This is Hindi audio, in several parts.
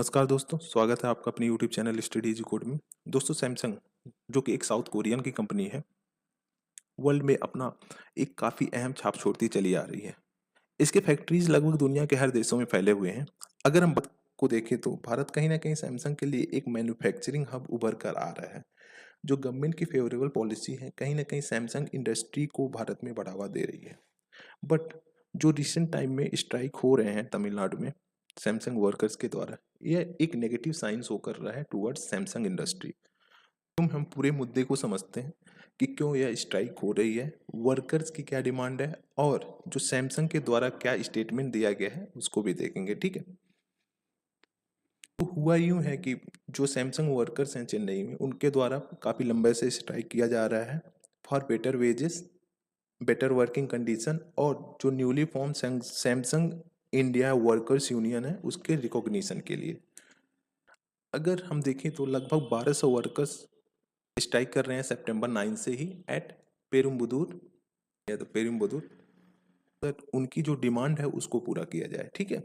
नमस्कार दोस्तों, स्वागत है आपका अपने YouTube channel study easy code में। दोस्तों, सैमसंग जो कि एक साउथ कोरियन की कंपनी है, वर्ल्ड में अपना एक काफ़ी अहम छाप छोड़ती चली आ रही है। इसके फैक्ट्रीज लगभग दुनिया के हर देशों में फैले हुए हैं। अगर हम बात को देखें तो भारत कहीं ना कहीं सैमसंग के लिए एक मैन्युफैक्चरिंग हब उभर कर आ रहा है। जो गवर्नमेंट की फेवरेबल पॉलिसी है, कहीं ना कहीं सैमसंग इंडस्ट्री को भारत में बढ़ावा दे रही है। बट जो रिसेंट टाइम में स्ट्राइक हो रहे हैं तमिलनाडु में सैमसंग वर्कर्स के द्वारा, यह एक नेगेटिव साइंस हो कर रहा है टुवर्ड्स सैमसंग इंडस्ट्री। तुम हम पूरे मुद्दे को समझते हैं कि क्यों यह स्ट्राइक हो रही है, वर्कर्स की क्या डिमांड है और जो सैमसंग के द्वारा क्या स्टेटमेंट दिया गया है उसको भी देखेंगे। ठीक है, तो हुआ यूं है कि जो सैमसंग वर्कर्स हैं चेन्नई में, उनके द्वारा काफ़ी लंबे से स्ट्राइक किया जा रहा है for better wages, better working condition और जो newly form Samsung India workers union है उसके रिकॉग्निशन के लिए। अगर हम देखें तो लगभग 1200 वर्कर्स स्ट्राइक कर रहे हैं सितंबर 9 से ही एट पेरुम्बुदूर या तो पेरुम्बुदूर, उनकी जो डिमांड है उसको पूरा किया जाए। ठीक है,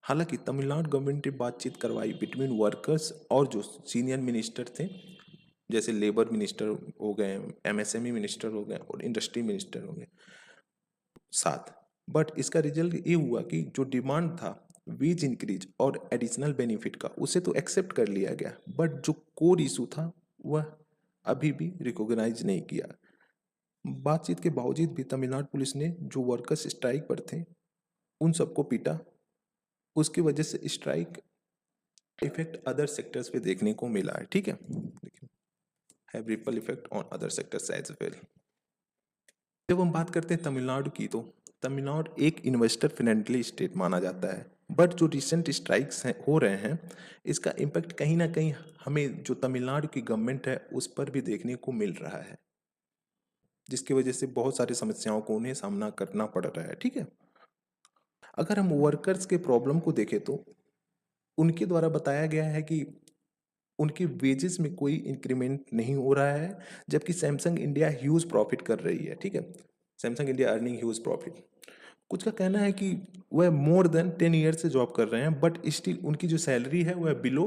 हालांकि तमिलनाडु गवर्नमेंट ने बातचीत करवाई बिटवीन वर्कर्स और जो सीनियर मिनिस्टर थे, जैसे लेबर मिनिस्टर हो गए, एमएसएमई मिनिस्टर हो गए और इंडस्ट्री मिनिस्टर हो गए साथ। बट इसका रिजल्ट ये हुआ कि जो डिमांड था वेज इंक्रीज और एडिशनल बेनिफिट का, उसे तो एक्सेप्ट कर लिया गया, बट जो कोर इशू था वह अभी भी रिकॉग्नाइज नहीं किया। बातचीत के बावजूद भी तमिलनाडु पुलिस ने जो वर्कर्स स्ट्राइक पर थे उन सबको पीटा। उसकी वजह से स्ट्राइक इफेक्ट अदर सेक्टर्स पे देखने को मिला है। ठीक है, have ripple effect on other sectors as well. जब हम बात करते हैं तमिलनाडु की, तो तमिलनाडु एक इन्वेस्टर फ्रेंडली स्टेट माना जाता है। बट जो रिसेंट स्ट्राइक्स हो रहे हैं, इसका इम्पैक्ट कहीं ना कहीं हमें जो तमिलनाडु की गवर्नमेंट है उस पर भी देखने को मिल रहा है, जिसकी वजह से बहुत सारी समस्याओं को उन्हें सामना करना पड़ रहा है। ठीक है, अगर हम वर्कर्स के प्रॉब्लम को देखें तो उनके द्वारा बताया गया है कि उनकी वेजेस में कोई इंक्रीमेंट नहीं हो रहा है, जबकि सैमसंग इंडिया ह्यूज प्रॉफिट कर रही है। ठीक है, Samsung India earning huge profit. कुछ का कहना है कि वह मोर देन 10 ईयर से जॉब कर रहे हैं, बट स्टिल उनकी जो सैलरी है वह बिलो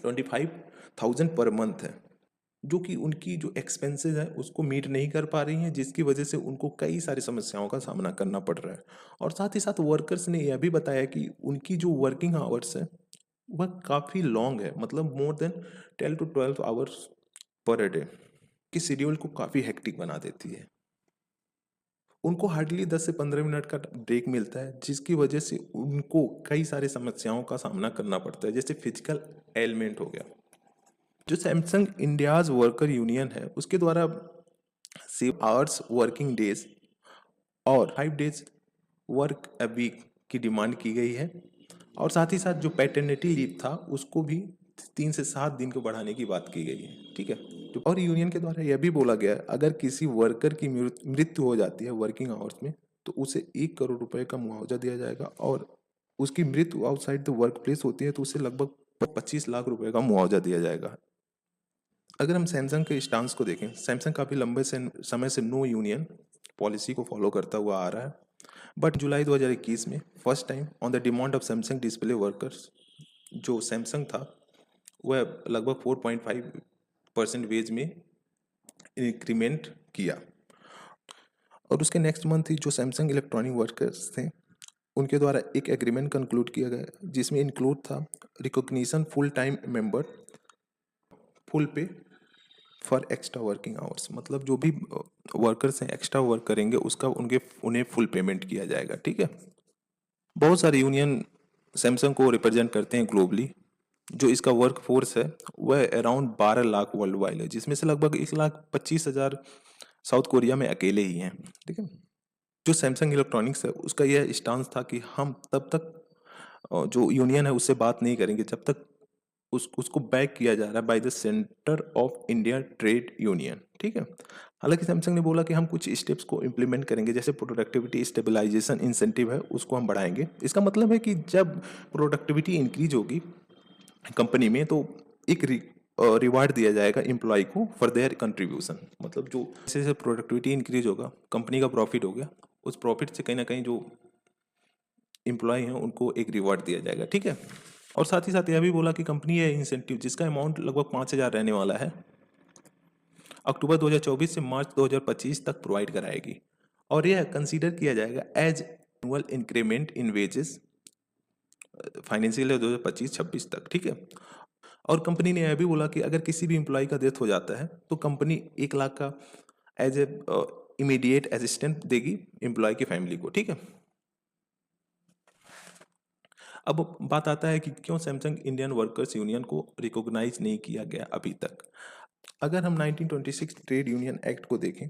25,000 पर मंथ है, जो कि उनकी जो एक्सपेंसेस है उसको मीट नहीं कर पा रही हैं, जिसकी वजह से उनको कई सारी समस्याओं का सामना करना पड़ रहा है। और साथ ही साथ वर्कर्स ने यह भी बताया कि उनकी जो वर्किंग आवर्स है वह काफ़ी लॉन्ग है, मतलब more than 10 to 12 hours per day की शेड्यूल को काफ़ी हेक्टिक बना देती है। उनको हार्डली 10 से 15 मिनट का ब्रेक मिलता है, जिसकी वजह से उनको कई सारी समस्याओं का सामना करना पड़ता है, जैसे फिजिकल एलिमेंट हो गया। जो सैमसंग इंडियाज वर्कर यूनियन है उसके द्वारा 7 आवर्स वर्किंग डेज और 5 डेज वर्क अ वीक की डिमांड की गई है। और साथ ही साथ जो पैटर्निटी लीव था उसको भी 3 से 7 दिन को बढ़ाने की बात की गई है। ठीक है, और यूनियन के द्वारा यह भी बोला गया है अगर किसी वर्कर की मृत्यु हो जाती है वर्किंग आवर्स में, तो उसे 1 करोड़ रुपए का मुआवजा दिया जाएगा, और उसकी मृत्यु आउटसाइड द वर्क प्लेस होती है तो उसे लगभग 25 लाख रुपए का मुआवजा दिया जाएगा। अगर हम सैमसंग के स्टांस को देखें, सैमसंग काफ़ी लंबे से समय से नो यूनियन पॉलिसी को फॉलो करता हुआ आ रहा है। बट जुलाई 2021 में first time on the demand of Samsung display workers, जो सैमसंग था वह लगभग 4.5% वेज में इंक्रीमेंट किया। और उसके नेक्स्ट मंथ ही जो सैमसंग इलेक्ट्रॉनिक वर्कर्स थे उनके द्वारा एक एग्रीमेंट कंक्लूड किया गया, जिसमें इंक्लूड था recognition full time member, full पे फॉर एक्स्ट्रा वर्किंग आवर्स, मतलब जो भी वर्कर्स हैं एक्स्ट्रा वर्क करेंगे उसका उन्हें फुल पेमेंट किया जाएगा। ठीक है, बहुत सारे यूनियन सैमसंग को रिप्रेजेंट करते हैं ग्लोबली। जो इसका वर्क फोर्स है वह अराउंड 12 लाख वर्ल्ड वाइड है, जिसमें से लगभग 1,25,000 साउथ कोरिया में अकेले ही हैं। ठीक है, जो सैमसंग इलेक्ट्रॉनिक्स है उसका यह स्टांस था कि हम तब तक जो यूनियन है उससे बात नहीं करेंगे जब तक उसको बैक किया जा रहा है by the centre of India trade union. ठीक है, हालांकि सैमसंग ने बोला कि हम कुछ स्टेप्स को इम्प्लीमेंट करेंगे, जैसे प्रोडक्टिविटी स्टेबलाइजेशन इंसेंटिव है उसको हम बढ़ाएंगे। इसका मतलब है कि जब प्रोडक्टिविटी इंक्रीज होगी कंपनी में तो एक रिवार्ड दिया जाएगा एम्प्लॉय को फॉर देयर कंट्रीब्यूशन, मतलब जो जैसे जैसे प्रोडक्टिविटी इंक्रीज होगा, कंपनी का प्रॉफिट हो गया, उस प्रॉफिट से कहीं ना कहीं जो एम्प्लॉय हैं उनको एक रिवार्ड दिया जाएगा। ठीक है, और साथ ही साथ यह भी बोला कि कंपनी यह इंसेंटिव जिसका अमाउंट लगभग 5,000 रहने वाला है अक्टूबर 2024 से मार्च 2025 तक प्रोवाइड कराएगी और यह कंसीडर किया जाएगा as annual increment in wages financial year 2025-26 तक, ठीक है। और कंपनी ने यह भी बोला कि अगर किसी भी एम्प्लॉय का डेथ हो जाता है तो कंपनी 1 लाख का एज ए इमीडिएट असिस्टेंट देगी एम्प्लॉय की फैमिली को, ठीक है। अब बात आता है कि क्यों सैमसंग इंडियन वर्कर्स यूनियन को रिकॉग्नाइज नहीं किया गया अभी तक। अगर हम 1926 ट्रेड यूनियन एक्ट को देखें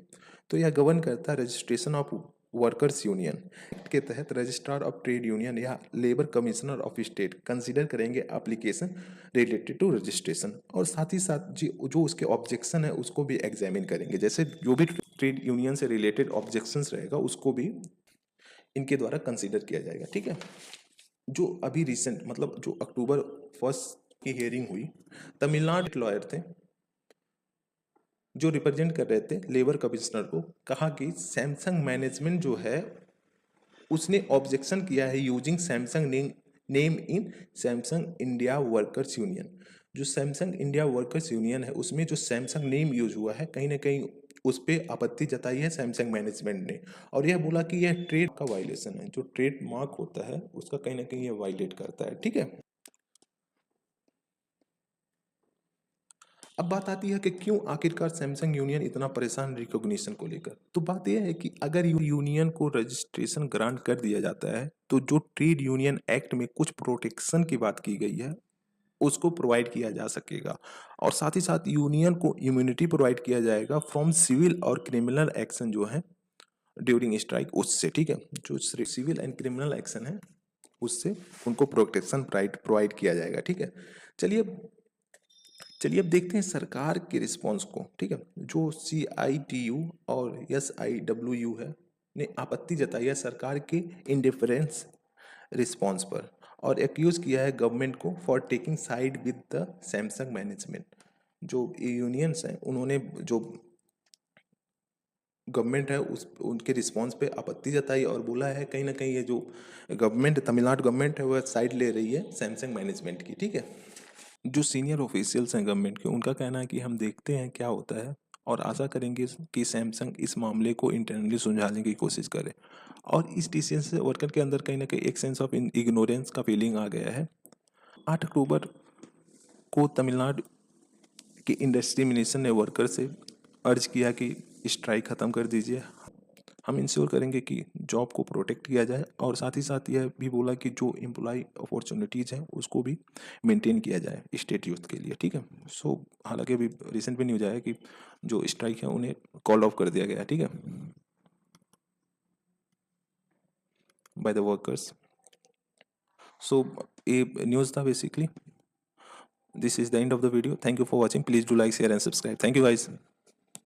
तो यह गवर्न करता है registration of workers union. Act के तहत रजिस्ट्रार ऑफ ट्रेड यूनियन या labour commissioner of state consider करेंगे एप्लीकेशन रिलेटेड टू रजिस्ट्रेशन और साथ ही साथ जो उसके ऑब्जेक्शन है उसको भी एग्जामिन करेंगे। जैसे जो भी ट्रेड यूनियन से रिलेटेड ऑब्जेक्शंस रहेगा उसको भी इनके द्वारा कंसीडर किया जाएगा, ठीक है। जो अभी रिसेंट मतलब जो अक्टूबर 1 की हियरिंग हुई, तमिलनाडु लॉयर थे जो रिप्रेजेंट कर रहे थे लेबर कमिश्नर को, कहा कि सैमसंग मैनेजमेंट जो है उसने ऑब्जेक्शन किया है using Samsung name in Samsung India workers union. जो सैमसंग इंडिया वर्कर्स यूनियन है उसमें जो सैमसंग नेम यूज हुआ है कहीं ना कहीं उस पर आपत्ति जताई है सैमसंग मैनेजमेंट ने और यह बोला कि यह ट्रेड का वायलेशन है। जो ट्रेड मार्क होता है उसका कहीं ना कहीं यह वायलेट करता है, ठीक है। अब बात आती है कि क्यों आखिरकार सैमसंग यूनियन इतना परेशान रिकॉग्निशन को लेकर। तो बात यह है कि अगर यूनियन को रजिस्ट्रेशन ग्रांट कर दिया जाता है तो जो ट्रेड यूनियन एक्ट में कुछ प्रोटेक्शन की बात की गई है उसको प्रोवाइड किया जा सकेगा और साथ ही साथ यूनियन को इम्यूनिटी प्रोवाइड किया जाएगा फ्रॉम सिविल और क्रिमिनल एक्शन जो है ड्यूरिंग स्ट्राइक उससे, ठीक है। जो सिविल एंड क्रिमिनल एक्शन है उससे उनको प्रोटेक्शन प्रोवाइड किया जाएगा, ठीक है। चलिए चलिए अब देखते हैं सरकार के रिस्पॉन्स को, ठीक है। जो CITU और SIWU है ने आपत्ति जताई है सरकार के इंडिफरेंस रिस्पॉन्स पर और एक्यूज किया है गवर्नमेंट को for taking side with the Samsung management. जो यूनियंस हैं उन्होंने जो गवर्नमेंट है उस उनके रिस्पॉन्स पे आपत्ति जताई और बोला है कहीं ना कहीं ये जो गवर्नमेंट तमिलनाडु गवर्नमेंट है वह साइड ले रही है सैमसंग मैनेजमेंट की, ठीक है। जो सीनियर ऑफिशियल्स हैं गवर्नमेंट के उनका कहना है कि हम देखते हैं क्या होता है और आशा करेंगे कि सैमसंग इस मामले को इंटरनली सुलझाने की कोशिश करे और इस डिसीजन से वर्कर के अंदर कहीं ना कहीं एक सेंस ऑफ इग्नोरेंस का फीलिंग आ गया है। 8 अक्टूबर को तमिलनाडु के इंडस्ट्री मिनिस्टर ने वर्कर से अर्ज किया कि स्ट्राइक ख़त्म कर दीजिए, हम इंश्योर करेंगे कि जॉब को प्रोटेक्ट किया जाए और साथ ही साथ यह भी बोला कि जो एम्प्लॉय अपॉर्चुनिटीज़ हैं उसको भी मेंटेन किया जाए स्टेट यूथ के लिए, ठीक है। सो हालांकि अभी रिसेंट में न्यूज आया कि जो स्ट्राइक है उन्हें कॉल ऑफ कर दिया गया, ठीक है, बाय द वर्कर्स। सो ये न्यूज़ था basically. This is the end of the video. Thank you for watching. Please do like share and subscribe. Thank you guys.